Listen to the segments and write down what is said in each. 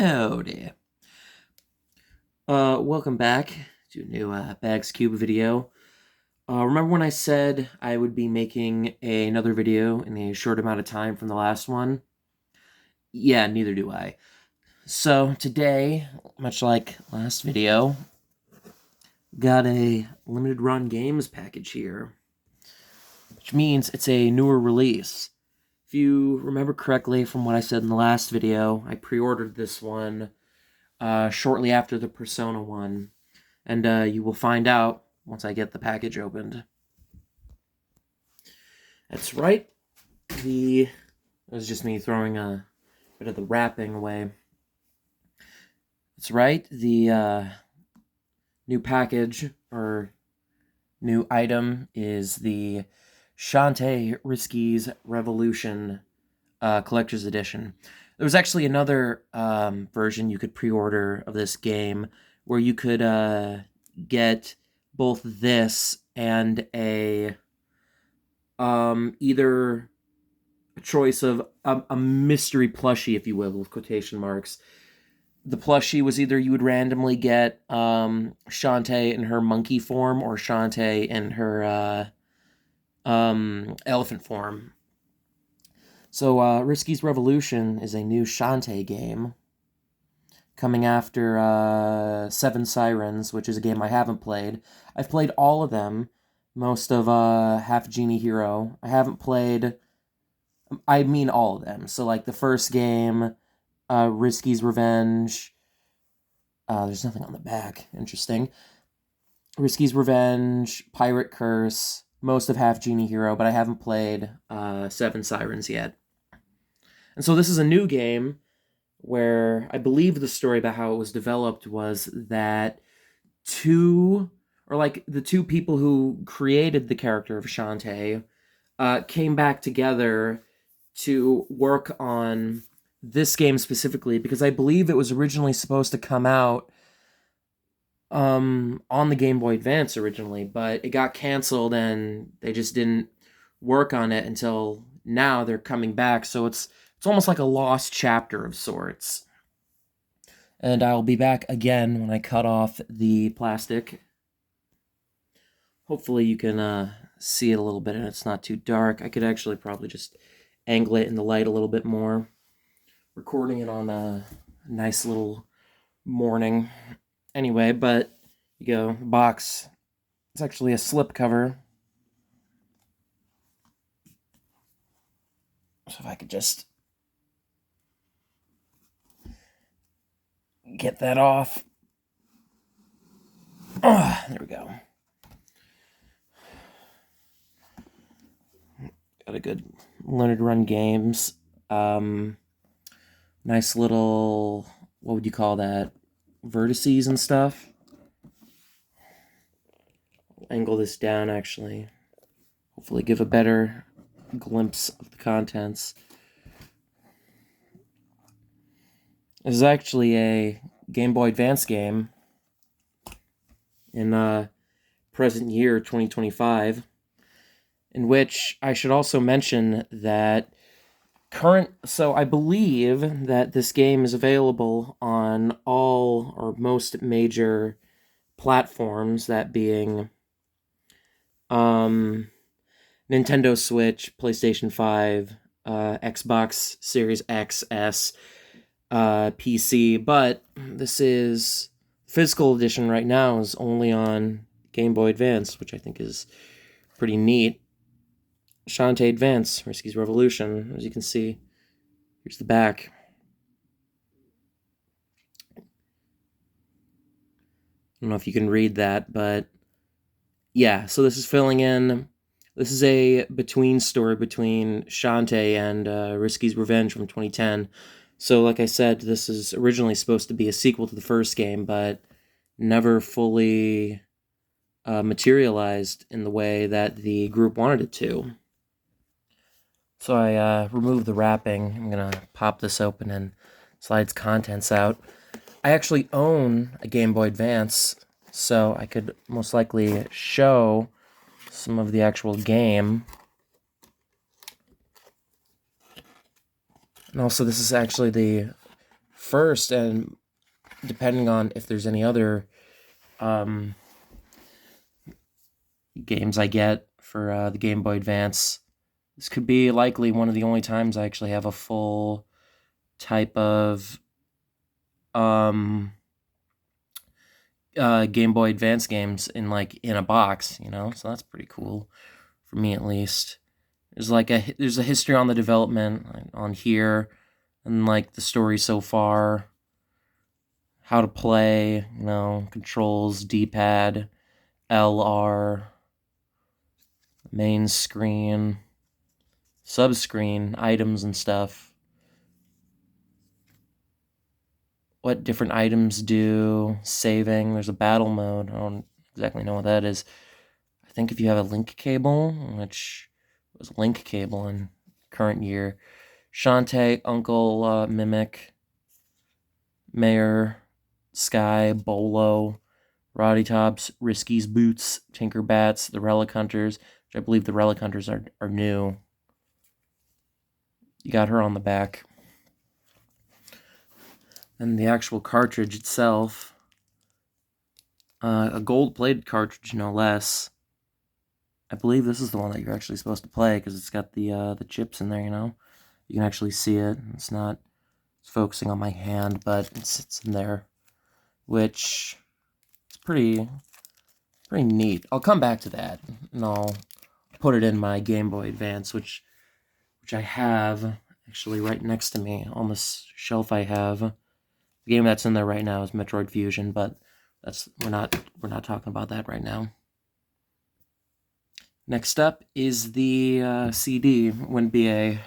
Howdy. Welcome back to a new Bags Cube video. Remember when I said I would be making another video in a short amount of time from the last one? Yeah, neither do I. So today, much like last video, got a limited run games package here, which means it's a newer release. If you remember correctly from what I said in the last video, I pre-ordered this one shortly after the Persona one, and you will find out once I get the package opened. That's right, it was just me throwing a bit of the wrapping away. That's right, the new package, or new item, is the Shantae Risky's Revolution Collector's Edition. There was actually another version you could pre-order of this game where you could get both this and a either a choice of a mystery plushie, if you will, with quotation marks. The plushie was either you would randomly get Shantae in her monkey form or Shantae in her elephant form. So, Risky's Revolution is a new Shantae game, coming after Seven Sirens, which is a game I haven't played. I've played all of them, most of Half Genie Hero. I haven't played, I mean all of them. So, like, the first game, Risky's Revenge. There's nothing on the back. Interesting. Risky's Revenge, Pirate Curse, most of Half Genie Hero, but I haven't played Seven Sirens yet. And so this is a new game where I believe the story about how it was developed was that the two people who created the character of Shantae came back together to work on this game specifically, because I believe it was originally supposed to come out on the Game Boy Advance originally, but it got canceled and they just didn't work on it until now. They're coming back, so it's almost like a lost chapter of sorts. And I'll be back again when I cut off the plastic. Hopefully you can see it a little bit and it's not too dark. I could actually probably just angle it in the light a little bit more. Recording it on a nice little morning. Anyway, but you go, the box. It's actually a slip cover. So if I could just get that off. Oh, there we go. Got a good limited run games. Nice little, what would you call that? Vertices and stuff. I'll angle this down, actually. Hopefully give a better glimpse of the contents. This is actually a Game Boy Advance game in present year 2025, in which I should also mention that so I believe that this game is available on all or most major platforms, that being Nintendo Switch, PlayStation 5, Xbox Series X, S, PC, but this is physical edition right now is only on Game Boy Advance, which I think is pretty neat. Shantae Advance, Risky's Revolution. As you can see, here's the back. I don't know if you can read that, but yeah, so this is filling in. This is a between story between Shantae and Risky's Revenge from 2010. So, like I said, this is originally supposed to be a sequel to the first game, but never fully materialized in the way that the group wanted it to. So I removed the wrapping. I'm going to pop this open and slide its contents out. I actually own a Game Boy Advance, so I could most likely show some of the actual game. And also, this is actually the first, and depending on if there's any other games I get for the Game Boy Advance, this could be likely one of the only times I actually have a full type of Game Boy Advance games in a box, so that's pretty cool for me, at least. There's a history on the development on here, and the story so far, how to play, controls, D-pad, LR, main screen, sub-screen, items and stuff. What different items do, saving, there's a battle mode. I don't exactly know what that is. I think if you have a link cable, which was a link cable in current year, Shantae, Uncle Mimic, Mayor, Sky, Bolo, Roddy Tops, Risky's Boots, Tinker Bats, the Relic Hunters, which I believe the Relic Hunters are new. You got her on the back. And the actual cartridge itself, a gold-plated cartridge, no less. I believe this is the one that you're actually supposed to play, because it's got the chips in there, You can actually see it. It's focusing on my hand, but it's in there, which is pretty neat. I'll come back to that, and I'll put it in my Game Boy Advance, which I have actually right next to me on this shelf. I have the game that's in there right now is Metroid Fusion, but we're not talking about that right now. Next up is the CD. Wouldn't be a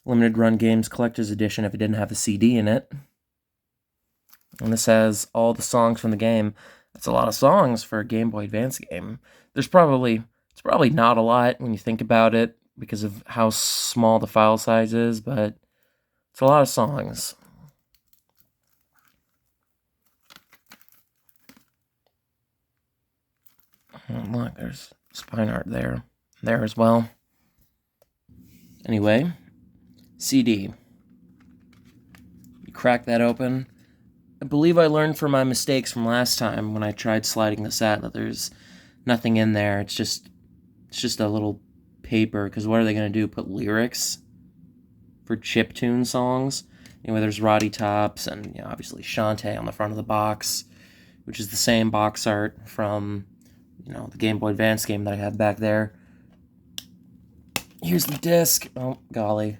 Limited Run Games Collector's Edition if it didn't have a CD in it. And this has all the songs from the game. That's a lot of songs for a Game Boy Advance game. It's probably not a lot when you think about it because of how small the file size is, but it's a lot of songs. And look, there's spine art there as well. Anyway, CD. You crack that open. I believe I learned from my mistakes from last time when I tried sliding this out that there's nothing in there. It's just a little paper, because what are they going to do? Put lyrics for chiptune songs? Anyway, there's Roddy Tops and obviously Shantae on the front of the box, which is the same box art from the Game Boy Advance game that I have back there. Here's the disc. Oh, golly.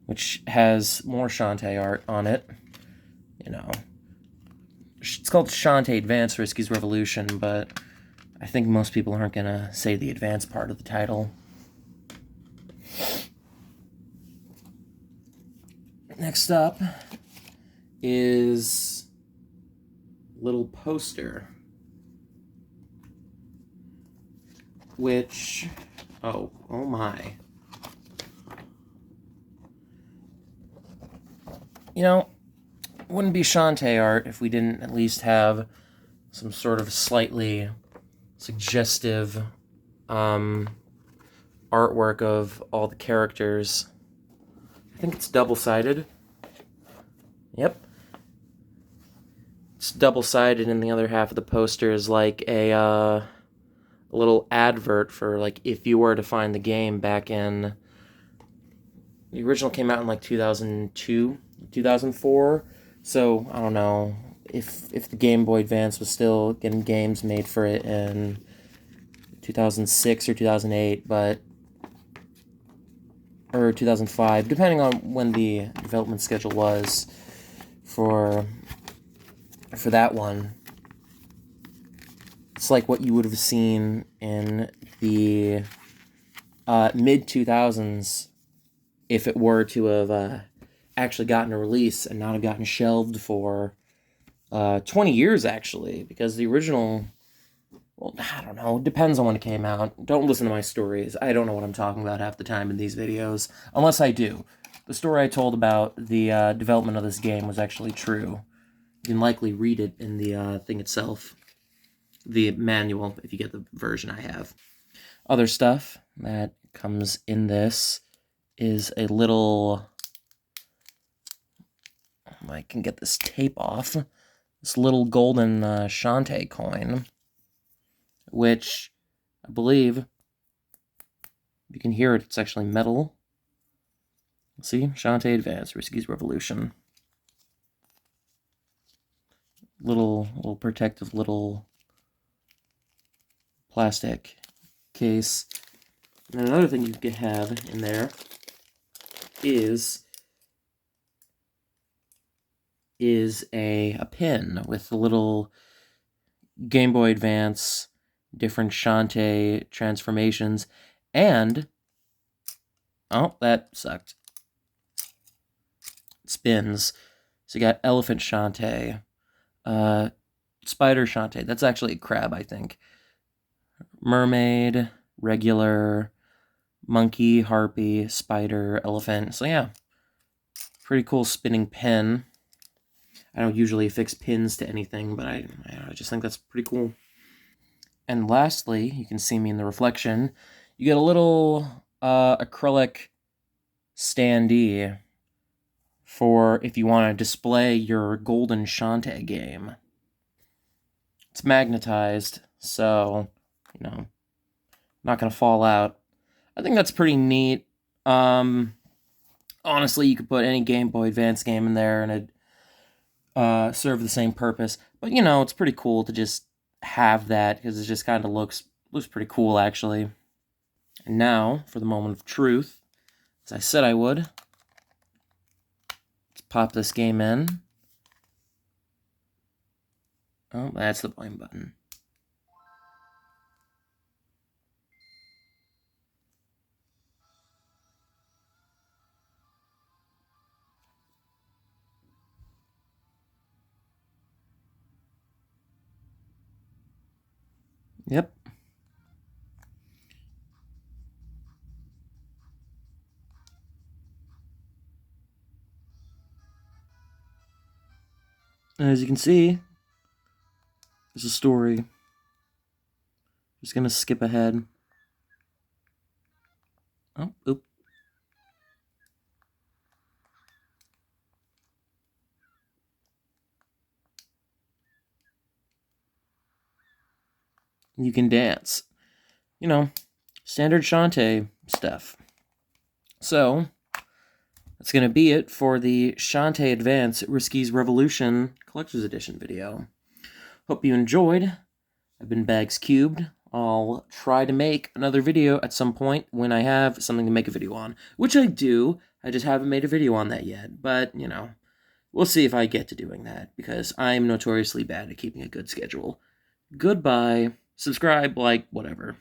Which has more Shantae art on it. It's called Shantae Advance, Risky's Revolution, but I think most people aren't going to say the advance part of the title. Next up is a little poster, which, oh my. It wouldn't be Shantae art if we didn't at least have some sort of slightly suggestive artwork of all the characters. I think it's double-sided. Yep. It's double-sided, and the other half of the poster is like a little advert for if you were to find the game back in... The original came out in 2002, 2004. So, I don't know if the Game Boy Advance was still getting games made for it in 2006 or 2008, or 2005, depending on when the development schedule was for that one. It's like what you would have seen in the mid-2000s if it were to have actually gotten a release and not have gotten shelved for 20 years, actually, because the original, well, I don't know, depends on when it came out. Don't listen to my stories. I don't know what I'm talking about half the time in these videos, unless I do. The story I told about the development of this game was actually true. You can likely read it in the thing itself, the manual, if you get the version I have. Other stuff that comes in this is a little... I can get this tape off. This little golden Shantae coin, which I believe you can hear it. It's actually metal. See, Shantae Advance, Risky's Revolution. Little protective little plastic case. And another thing you could have in there is a pin with the little Game Boy Advance, different Shantae transformations, and oh, that sucked. It spins. So you got Elephant Shantae, Spider Shantae. That's actually a crab, I think. Mermaid, regular, monkey, harpy, spider, elephant. So yeah, pretty cool spinning pin. I don't usually affix pins to anything, but I just think that's pretty cool. And lastly, you can see me in the reflection. You get a little acrylic standee for if you want to display your golden Shantae game. It's magnetized, so, you know, not going to fall out. I think that's pretty neat. Honestly, you could put any Game Boy Advance game in there and it'd serve the same purpose. But, you know, it's pretty cool to just have that because it just kind of looks pretty cool, actually. And now, for the moment of truth, as I said I would, let's pop this game in. Oh, that's the volume button. Yep. As you can see, there's a story. Just gonna skip ahead. Oh, oop. You can dance. You know, standard Shantae stuff. So, that's going to be it for the Shantae Advance Risky's Revolution Collector's Edition video. Hope you enjoyed. I've been Bags Cubed. I'll try to make another video at some point when I have something to make a video on, which I do. I just haven't made a video on that yet, but, you know, we'll see if I get to doing that, because I'm notoriously bad at keeping a good schedule. Goodbye. Subscribe, like, whatever.